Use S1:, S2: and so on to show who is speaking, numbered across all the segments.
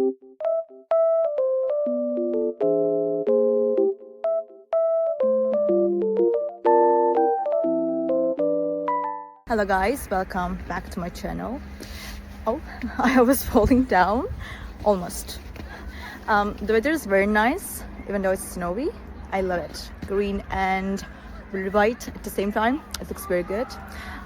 S1: Hello guys, welcome back to my channel. Oh, I was falling down almost. The weather is very nice, even though it's snowy. I love it. Green and really white at the same time. It looks very good.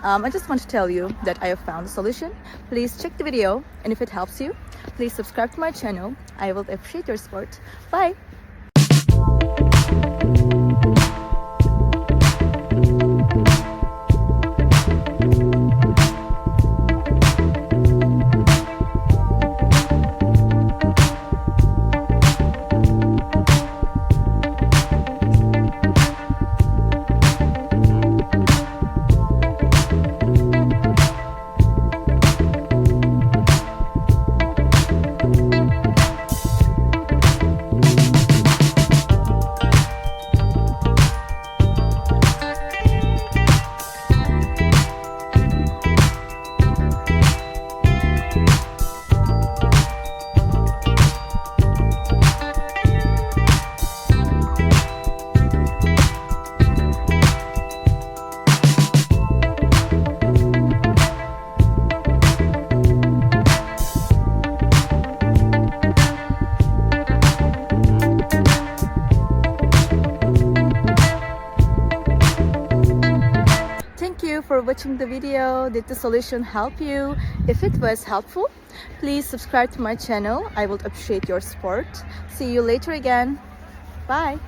S1: I just want to tell you that I have found a solution. Please check the video, and if it helps you, please subscribe to my channel. I will appreciate your support. Bye! Thank you for watching the video. Did the solution help you? If it was helpful, please subscribe to my channel. I would appreciate your support. See you later again. Bye.